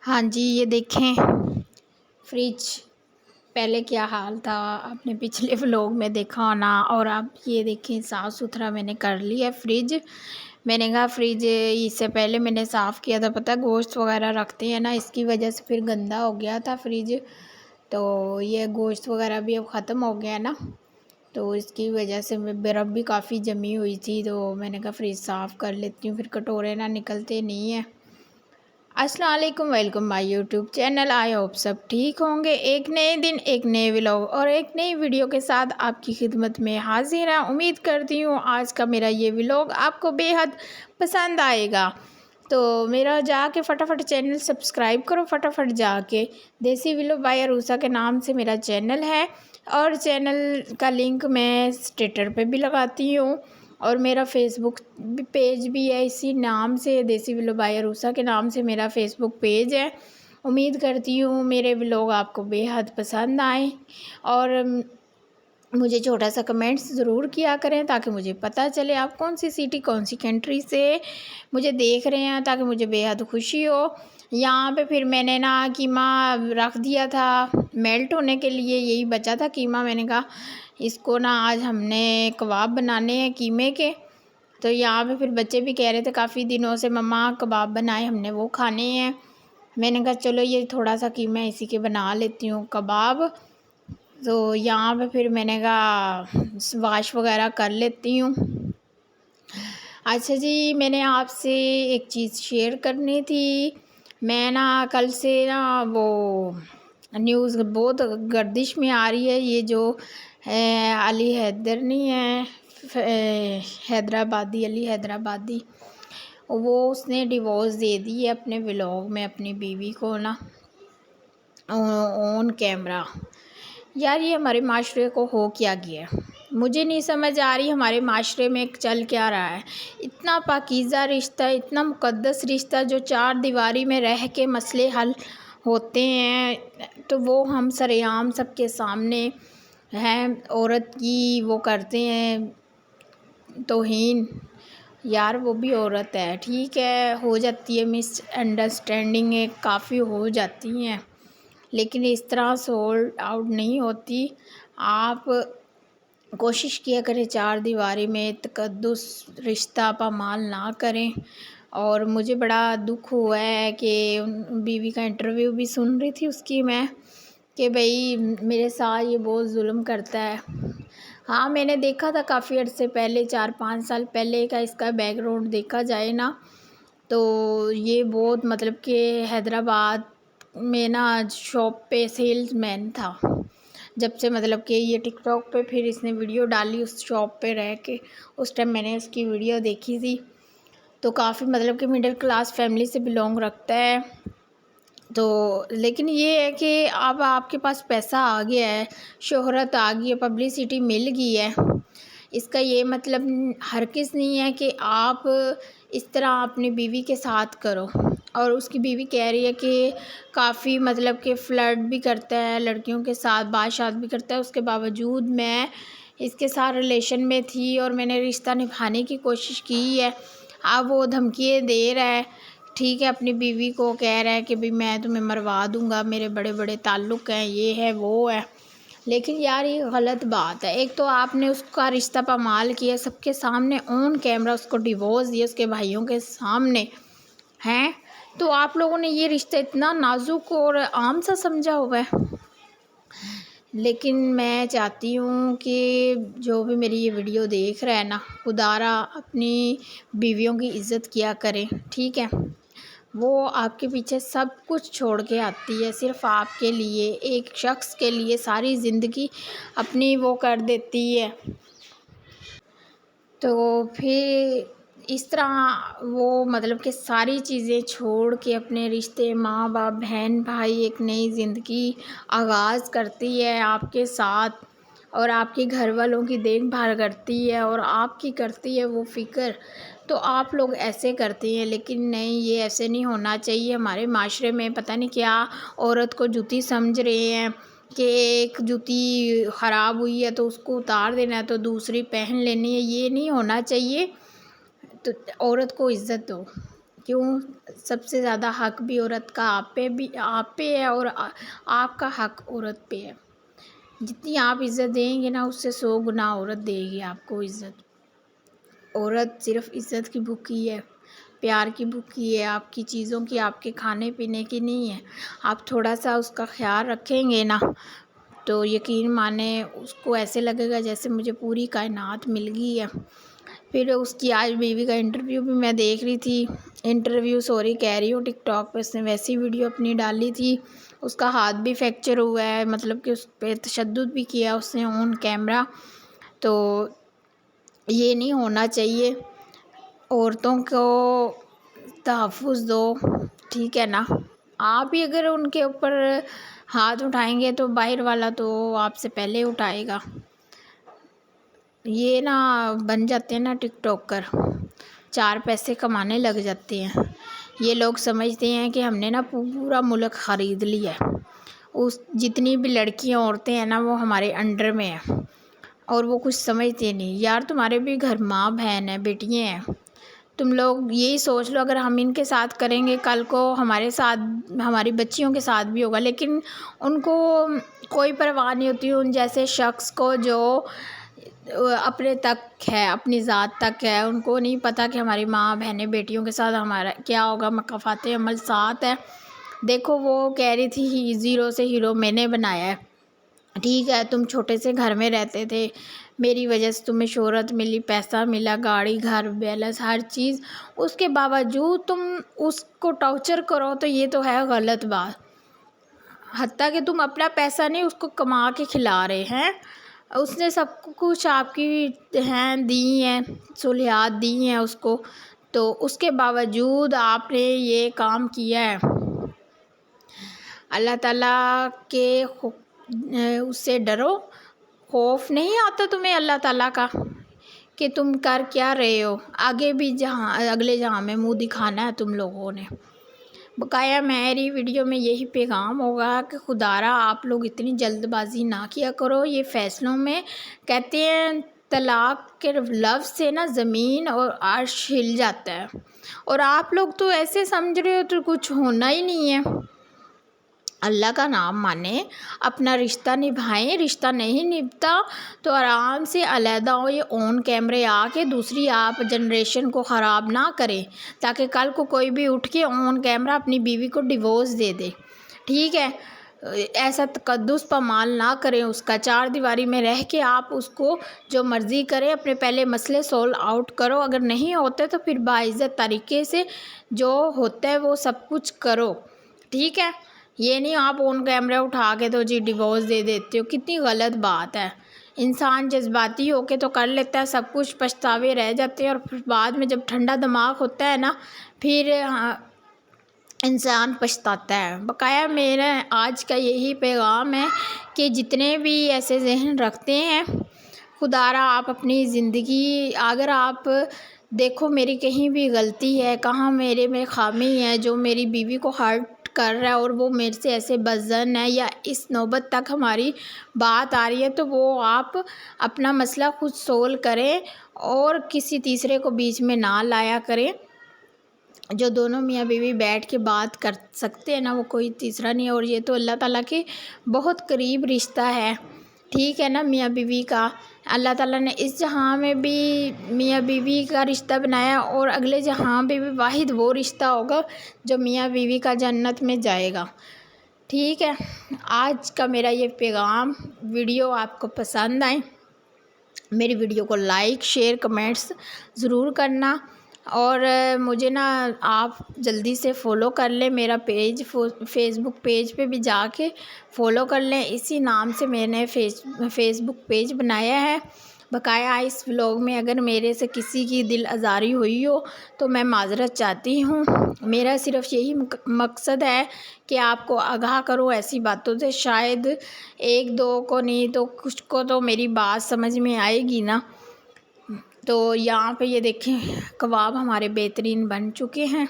ہاں جی، یہ دیکھیں فریج پہلے کیا حال تھا، آپ نے پچھلے ولاگ میں دیکھا ہونا، اور اب یہ دیکھیں صاف ستھرا میں نے کر لیا فریج۔ میں نے کہا فریج اس سے پہلے میں نے صاف کیا تھا، پتہ گوشت وغیرہ رکھتے ہیں نا، اس کی وجہ سے پھر گندا ہو گیا تھا فریج۔ تو یہ گوشت وغیرہ بھی اب ختم ہو گیا نا، تو اس کی وجہ سے برف بھی کافی جمی ہوئی تھی، تو میں نے کہا فریج صاف کر لیتی ہوں، پھر کٹورے نہ نکلتے نہیں ہیں۔ السلام علیکم، welcome my YouTube channel. I hope سب ٹھیک ہوں گے۔ ایک نئے دن، ایک نئے ولاگ اور ایک نئی ویڈیو کے ساتھ آپ کی خدمت میں حاضر ہیں۔ امید کرتی ہوں آج کا میرا یہ ولاگ آپ کو بے حد پسند آئے گا، تو میرا جا کے فٹافٹ چینل سبسکرائب کرو، فٹافٹ جا کے دیسی ولاگ بائی عروسہ کے نام سے میرا چینل ہے، اور چینل کا لنک میں اسٹیٹر پہ بھی لگاتی ہوں، اور میرا فیس بک پیج بھی ہے اسی نام سے، دیسی ولاگ بائی عروسہ کے نام سے میرا فیس بک پیج ہے۔ امید کرتی ہوں میرے ولاگ آپ کو بے حد پسند آئیں، اور مجھے چھوٹا سا کمنٹس ضرور کیا کریں تاکہ مجھے پتہ چلے آپ کون سی سٹی کون سی کنٹری سے مجھے دیکھ رہے ہیں، تاکہ مجھے بے حد خوشی ہو۔ یہاں پہ پھر میں نے نا قیمہ رکھ دیا تھا میلٹ ہونے کے لیے، یہی بچا تھا قیمہ۔ میں نے کہا اس کو نا آج ہم نے کباب بنانے ہیں قیمے کے، تو یہاں پہ پھر بچے بھی کہہ رہے تھے کافی دنوں سے مما کباب بنائے، ہم نے وہ کھانے ہیں۔ میں نے کہا چلو یہ تھوڑا سا قیمہ اسی کے بنا لیتی ہوں کباب۔ تو یہاں پہ پھر میں نے کہا واش وغیرہ کر لیتی ہوں۔ اچھا جی، میں نے آپ سے ایک چیز شیئر کرنی تھی۔ میں نا کل سے نا وہ نیوز بہت گردش میں آ رہی ہے، یہ جو علی حیدر نہیں ہے، حیدرآبادی، علی حیدرآبادی، وہ اس نے ڈیورس دے دی ہے اپنے ولاگ میں اپنی بیوی کو نا آن کیمرہ۔ یار یہ ہمارے معاشرے کو ہو کیا گیا ہے، مجھے نہیں سمجھ آ رہی ہمارے معاشرے میں چل کیا رہا ہے۔ اتنا پاکیزہ رشتہ، اتنا مقدس رشتہ جو چار دیواری میں رہ کے مسئلے حل ہوتے ہیں، تو وہ ہم سرعام سب کے سامنے ہیں عورت کی وہ کرتے ہیں توہین۔ یار وہ بھی عورت ہے، ٹھیک ہے، ہو جاتی ہے مس انڈرسٹینڈنگ کافی ہو جاتی ہیں، لیکن اس طرح سولٹ آؤٹ نہیں ہوتی۔ آپ کوشش کیا کریں چار دیواری میں تقدس رشتہ پامال نہ کریں۔ اور مجھے بڑا دکھ ہوا ہے کہ بیوی کا انٹرویو بھی سن رہی تھی اس کی میں، کہ بھئی میرے ساتھ یہ بہت ظلم کرتا ہے۔ ہاں میں نے دیکھا تھا کافی عرصے پہلے، 4-5 سال پہلے کا اس کا بیک گراؤنڈ دیکھا جائے نا، تو یہ بہت مطلب کہ حیدرآباد میں نا شاپ پہ سیلز مین تھا، جب سے مطلب کہ یہ ٹک ٹاک پہ پھر اس نے ویڈیو ڈالی اس شاپ پہ رہ کے، اس ٹائم میں نے اس کی ویڈیو دیکھی تھی، تو کافی مطلب کہ مڈل کلاس فیملی سے بلونگ رکھتا ہے۔ تو لیکن یہ ہے کہ اب آپ کے پاس پیسہ آ گیا ہے، شہرت آ گئی ہے، پبلسٹی مل گئی ہے، اس کا یہ مطلب ہرگز نہیں ہے کہ آپ اس طرح اپنی بیوی کے ساتھ کرو۔ اور اس کی بیوی کہہ رہی ہے کہ کافی مطلب کہ فلرٹ بھی کرتا ہے لڑکیوں کے ساتھ، بات شات بھی کرتا ہے، اس کے باوجود میں اس کے ساتھ ریلیشن میں تھی اور میں نے رشتہ نبھانے کی کوشش کی ہے۔ اب وہ دھمکیاں دے رہا ہے، ٹھیک ہے، اپنی بیوی کو کہہ رہا ہے کہ بھئی میں تمہیں مروا دوں گا، میرے بڑے بڑے تعلق ہیں، یہ ہے وہ ہے، لیکن یار یہ غلط بات ہے۔ ایک تو آپ نے اس کا رشتہ پامال کیا سب کے سامنے آن کیمرہ، اس کو ڈیورس دیا اس کے بھائیوں کے سامنے ہیں، تو آپ لوگوں نے یہ رشتہ اتنا نازک اور عام سا سمجھا ہوا ہے۔ لیکن میں چاہتی ہوں کہ جو بھی میری یہ ویڈیو دیکھ رہا ہے نا، خدا را اپنی بیویوں کی عزت کیا کرے، ٹھیک ہے، وہ آپ کے پیچھے سب کچھ چھوڑ کے آتی ہے، صرف آپ کے لیے، ایک شخص کے لیے ساری زندگی اپنی وہ کر دیتی ہے، تو پھر اس طرح وہ مطلب کہ ساری چیزیں چھوڑ کے اپنے رشتے، ماں باپ، بہن بھائی، ایک نئی زندگی آغاز کرتی ہے آپ کے ساتھ، اور آپ کے گھر والوں کی دیکھ بھال کرتی ہے، اور آپ کی کرتی ہے وہ فکر، تو آپ لوگ ایسے کرتے ہیں، لیکن نہیں، یہ ایسے نہیں ہونا چاہیے۔ ہمارے معاشرے میں پتہ نہیں کیا عورت کو جوتی سمجھ رہے ہیں کہ ایک جوتی خراب ہوئی ہے تو اس کو اتار دینا ہے تو دوسری پہن لینی ہے، یہ نہیں ہونا چاہیے۔ تو عورت کو عزت دو، کیوں سب سے زیادہ حق بھی عورت کا آپ پہ ہے، اور آپ کا حق عورت پہ ہے۔ جتنی آپ عزت دیں گے نا، اس سے 100 گنا عورت دے گی آپ کو عزت۔ عورت صرف عزت کی بھوکی ہے، پیار کی بھوکی ہے، آپ کی چیزوں کی، آپ کے کھانے پینے کی نہیں ہے۔ آپ تھوڑا سا اس کا خیال رکھیں گے نا، تو یقین مانیں اس کو ایسے لگے گا جیسے مجھے پوری کائنات مل گئی ہے۔ پھر اس کی آج بیوی کا انٹرویو بھی میں دیکھ رہی تھی، کہہ رہی ہوں ٹک ٹاک پہ، اس نے ویسی ویڈیو اپنی ڈالی تھی۔ اس کا ہاتھ بھی فریکچر ہوا ہے، مطلب کہ اس پہ تشدد بھی کیا اس نے آن کیمرہ۔ تو یہ نہیں ہونا چاہیے، عورتوں کو تحفظ دو، ٹھیک ہے نا۔ آپ ہی اگر ان کے اوپر ہاتھ اٹھائیں گے تو باہر والا تو آپ سے پہلے اٹھائے گا۔ یہ نا بن جاتے ہیں نا ٹک ٹاکر، 4 پیسے کمانے لگ جاتے ہیں۔ یہ لوگ سمجھتے ہیں کہ ہم نے نا پورا ملک خرید لیا ہے، جتنی بھی لڑکیاں عورتیں ہیں نا وہ ہمارے انڈر میں ہیں، اور وہ کچھ سمجھتے نہیں۔ یار تمہارے بھی گھر ماں بہن ہیں، بیٹیاں ہیں، تم لوگ یہی سوچ لو اگر ہم ان کے ساتھ کریں گے کل کو ہمارے ساتھ، ہماری بچیوں کے ساتھ بھی ہوگا۔ لیکن ان کو کوئی پرواہ نہیں ہوتی ان جیسے شخص کو جو اپنے تک ہے، اپنی ذات تک ہے۔ ان کو نہیں پتہ کہ ہماری ماں بہنیں بیٹیوں کے ساتھ ہمارا کیا ہوگا، مکافات عمل ساتھ ہے۔ دیکھو وہ کہہ رہی تھی 0 سے ہیرو میں نے بنایا ہے، ٹھیک ہے، تم چھوٹے سے گھر میں رہتے تھے، میری وجہ سے تمہیں شہرت ملی، پیسہ ملا، گاڑی گھر بیلنس ہر چیز، اس کے باوجود تم اس کو ٹارچر کرو تو یہ تو ہے غلط بات۔ حتیٰ کہ تم اپنا پیسہ نہیں اس کو کما کے کھلا رہے ہیں، اس نے سب کچھ آپ کی ہیں دی ہیں، سہولیات دی ہیں اس کو، تو اس کے باوجود آپ نے یہ کام کیا ہے۔ اللہ تعالیٰ کے اس سے ڈرو، خوف نہیں آتا تمہیں اللہ تعالیٰ کا کہ تم کر کیا رہے ہو، آگے بھی اگلے جہاں میں منہ دکھانا ہے تم لوگوں نے۔ بقایا میری ویڈیو میں یہی پیغام ہوگا کہ خدارا آپ لوگ اتنی جلد بازی نہ کیا کرو یہ فیصلوں میں۔ کہتے ہیں طلاق کے لفظ سے نا زمین اور عرش ہل جاتا ہے، اور آپ لوگ تو ایسے سمجھ رہے ہو تو کچھ ہونا ہی نہیں ہے۔ اللہ کا نام مانیں، اپنا رشتہ نبھائیں، رشتہ نہیں نبھتا تو آرام سے علیحدہ ہو، یہ آن کیمرے آ کے دوسری آپ جنریشن کو خراب نہ کریں، تاکہ کل کو کوئی بھی اٹھ کے آن کیمرہ اپنی بیوی کو ڈیورس دے دے، ٹھیک ہے۔ ایسا تقدس پامال نہ کریں اس کا، 4 دیواری میں رہ کے آپ اس کو جو مرضی کریں، اپنے پہلے مسئلے سولو آؤٹ کرو، اگر نہیں ہوتے تو پھر باعزت طریقے سے جو ہوتا ہے وہ سب کچھ کرو، ٹھیک ہے۔ یہ نہیں آپ آن کیمرہ اٹھا کے تو جی ڈیورس دے دیتے ہو، کتنی غلط بات ہے۔ انسان جذباتی ہو کے تو کر لیتا ہے سب کچھ، پچھتاوے رہ جاتے ہیں، اور پھر بعد میں جب ٹھنڈا دماغ ہوتا ہے نا پھر انسان پچھتاتا ہے۔ بقایا میرا آج کا یہی پیغام ہے کہ جتنے بھی ایسے ذہن رکھتے ہیں، خدارا آپ اپنی زندگی، اگر آپ دیکھو میری کہیں بھی غلطی ہے، کہاں میرے میں خامی ہے جو میری بیوی کو ہرٹ کر رہا ہے اور وہ میرے سے ایسے بدظن ہے یا اس نوبت تک ہماری بات آ رہی ہے، تو وہ آپ اپنا مسئلہ خود سولو کریں اور کسی تیسرے کو بیچ میں نہ لایا کریں۔ جو دونوں میاں بیوی بیٹھ کے بات کر سکتے ہیں نا وہ کوئی تیسرا نہیں ہے، اور یہ تو اللہ تعالیٰ کے بہت قریب رشتہ ہے، ٹھیک ہے نا، میاں بیوی کا۔ اللہ تعالیٰ نے اس جہاں میں بھی میاں بیوی کا رشتہ بنایا، اور اگلے جہاں بھی واحد وہ رشتہ ہوگا جو میاں بیوی کا جنت میں جائے گا، ٹھیک ہے۔ آج کا میرا یہ پیغام، ویڈیو آپ کو پسند آئے میری ویڈیو کو لائک شیئر کمنٹس ضرور کرنا، اور مجھے نا آپ جلدی سے فالو کر لیں، میرا پیج فیس بک پیج پہ بھی جا کے فالو کر لیں، اسی نام سے میں نے فیس بک پیج بنایا ہے۔ بقایا اس ولاگ میں اگر میرے سے کسی کی دل آزاری ہوئی ہو تو میں معذرت چاہتی ہوں، میرا صرف یہی مقصد ہے کہ آپ کو آگاہ کروں ایسی باتوں سے، شاید 1-2 کو نہیں تو کچھ کو تو میری بات سمجھ میں آئے گی نا۔ تو یہاں پہ یہ دیکھیں کباب ہمارے بہترین بن چکے ہیں،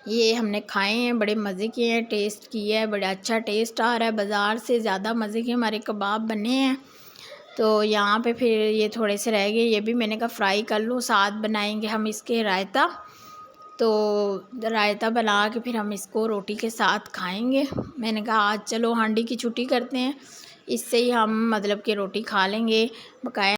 یہ ہم نے کھائے ہیں، بڑے مزے کے ہیں، ٹیسٹ کیا ہے، بڑا اچھا ٹیسٹ آ رہا ہے، بازار سے زیادہ مزے کے ہمارے کباب بنے ہیں۔ تو یہاں پہ پھر یہ تھوڑے سے رہ گئے، یہ بھی میں نے کہا فرائی کر لوں، ساتھ بنائیں گے ہم اس کے رائتہ۔ تو رائتا بنا کے پھر ہم اس کو روٹی کے ساتھ کھائیں گے۔ میں نے کہا آج چلو ہانڈی کی چھٹی کرتے ہیں، اس سے ہی ہم مطلب کہ روٹی کھا لیں گے بقایا۔